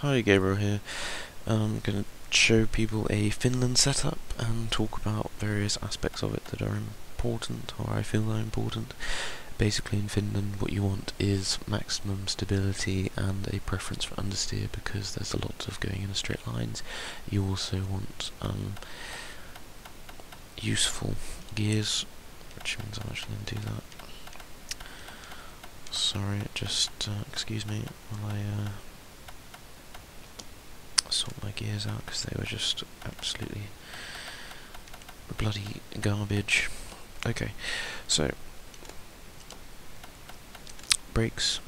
Hi, Gabriel here. I'm going to show people a Finland setup and talk about various aspects of it that are important, or I feel are important. Basically, in Finland, what you want is maximum stability and a preference for understeer because there's a lot of going in straight lines. You also want useful gears, which means I'm actually going to do that. Sorry, just excuse me while I sort my gears out because they were just absolutely bloody garbage. Okay, so brakes,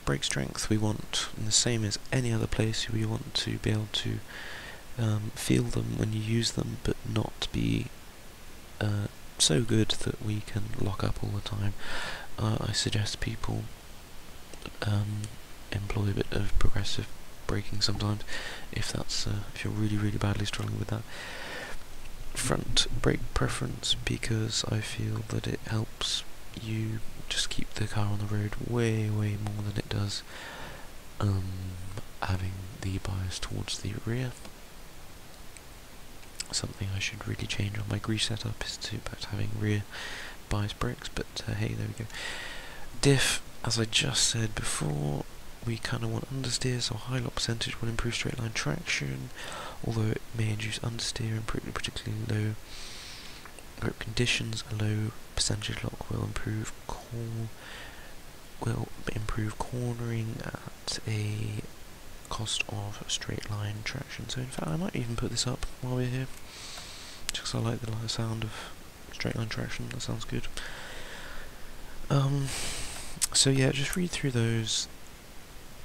brake strength we want the same as any other place. We want to be able to feel them when you use them, but not be so good that we can lock up all the time. I suggest people employ a bit of progressive braking sometimes, if you're really badly struggling with that. Front brake preference, because I feel that it helps you just keep the car on the road way more than it does having the bias towards the rear. Something I should really change on my grease setup is to back to having rear bias brakes, but hey, there we go. Diff, as I just said before, we kind of want understeer, so high lock percentage will improve straight line traction, although it may induce understeer and particularly low grip conditions. A low percentage lock will improve cornering at a cost of straight line traction. So in fact, I might even put this up while we're here, just because I like the sound of straight line traction. That sounds good. So yeah, just read through those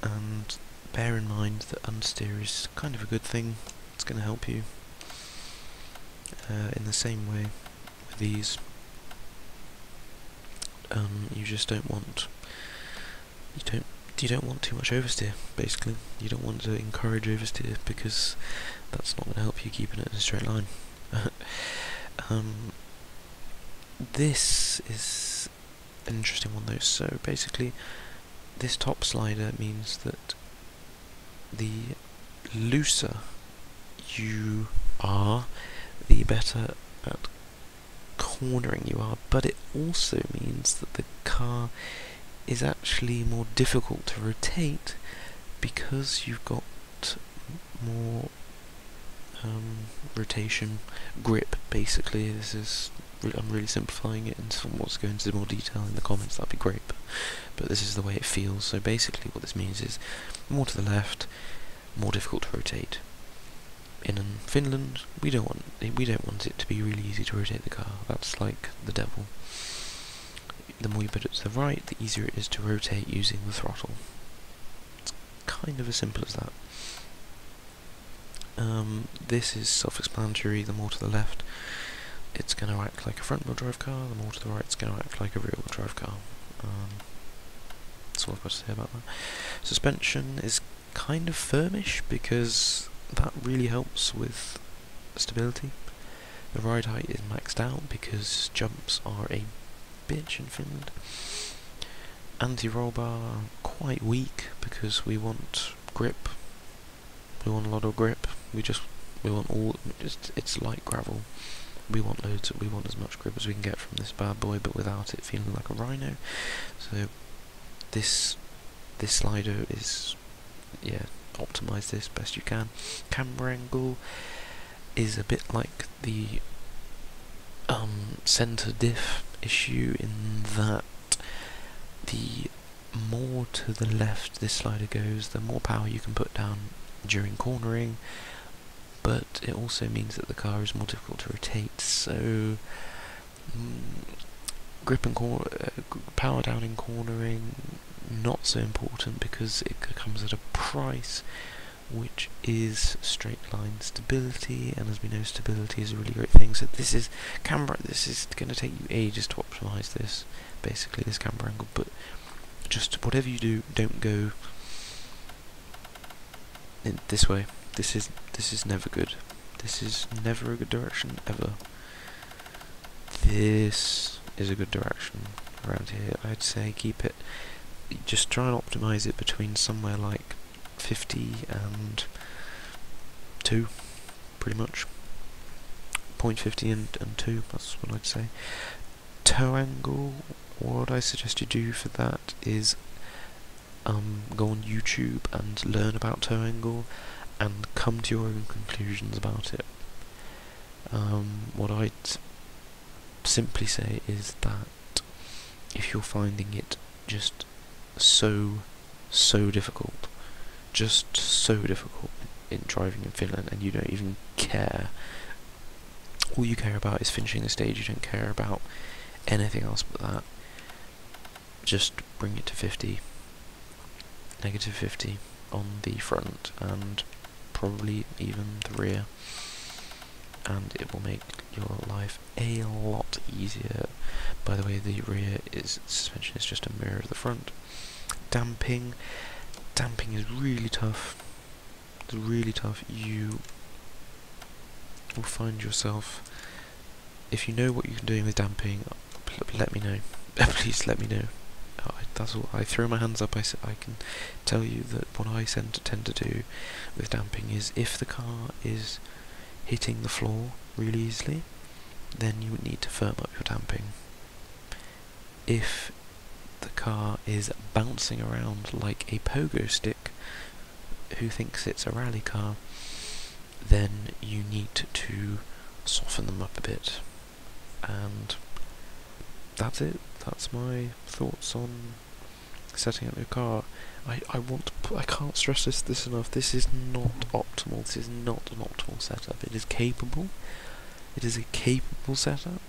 and bear in mind that understeer is kind of a good thing. It's going to help you in the same way with these. You just don't want you don't want too much oversteer. Basically, you don't want to encourage oversteer because that's not going to help you keeping it in a straight line. This is an interesting one though. So basically, this top slider means that the looser you are, the better at cornering you are, but it also means that the car is actually more difficult to rotate because you've got more rotation grip. Basically, I'm really simplifying it, and if someone wants to go into more detail in the comments, that'd be great, but this is the way it feels. So basically what this means is more to the left, more difficult to rotate. In Finland, we don't want it to be really easy to rotate the car. That's like the devil. The more you put it to the right, the easier it is to rotate using the throttle. It's kind of as simple as that. This is self-explanatory. The more to the left, it's going to act like a front-wheel drive car. The more to the right, it's going to act like a rear-wheel drive car. That's all I've got to say about that. Suspension is kind of firmish because that really helps with stability. The ride height is maxed out because jumps are a bitch in Finland. Anti-roll bar quite weak because we want grip. We want a lot of grip. We want all. It's like gravel. We want loads. We want as much grip as we can get from this bad boy, but without it feeling like a rhino. So this slider is, yeah, optimize this best you can. Camber angle is a bit like the center diff issue in that the more to the left this slider goes, the more power you can put down during cornering, but it also means that the car is more difficult to rotate. So grip and power down in cornering, not so important because it comes at a price, which is straight line stability, and as we know, stability is a really great thing. So this is camber. This is going to take you ages to optimize this, basically, this camber angle, but just whatever you do, don't go in this way. This is never good. This is never a good direction, ever. This is a good direction around here. I'd say keep it, just try and optimize it between somewhere like 50 and 2, pretty much. 0.50 and 2, that's what I'd say. Toe angle, what I suggest you do for that is go on YouTube and learn about toe angle and come to your own conclusions about it. What I'd simply say is that if you're finding it just so difficult, just so difficult in driving in Finland, and you don't even care, all you care about is finishing the stage, you don't care about anything else but that, just bring it to 50, negative 50 on the front and probably even the rear, and it will make your life a lot easier. By the way, the rear suspension is just a mirror of the front. Damping is really tough. It's really tough. You will find yourself, if you know what you're doing with damping, let me know. Please let me know. That's all. I throw my hands up. I can tell you that what I tend to do with damping is, if the car is hitting the floor really easily, then you would need to firm up your damping. If the car is bouncing around like a pogo stick who thinks it's a rally car, then you need to soften them up a bit. And that's it. That's my thoughts on setting up your car. I can't stress this enough. This is not optimal. This is not an optimal setup. It is capable. It is a capable setup.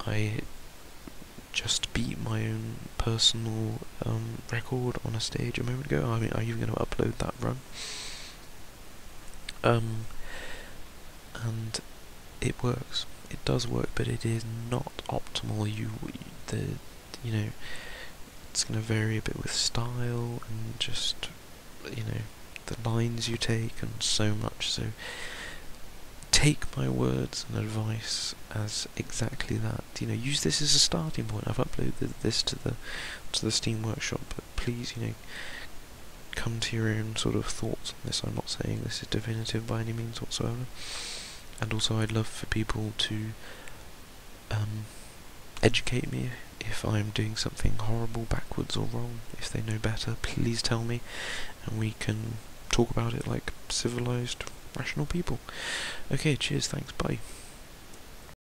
I just beat my own personal record on a stage a moment ago. I mean, are you going to upload that run? And it works. It does work, but it is not optimal. It's going to vary a bit with style and just, the lines you take and so much. So take my words and advice as exactly that. Use this as a starting point. I've uploaded this to the Steam Workshop, but please, come to your own sort of thoughts on this. I'm not saying this is definitive by any means whatsoever. And also, I'd love for people to educate me if I'm doing something horrible, backwards or wrong. If they know better, please tell me, and we can talk about it like civilized, rational people. Okay, cheers, thanks, bye.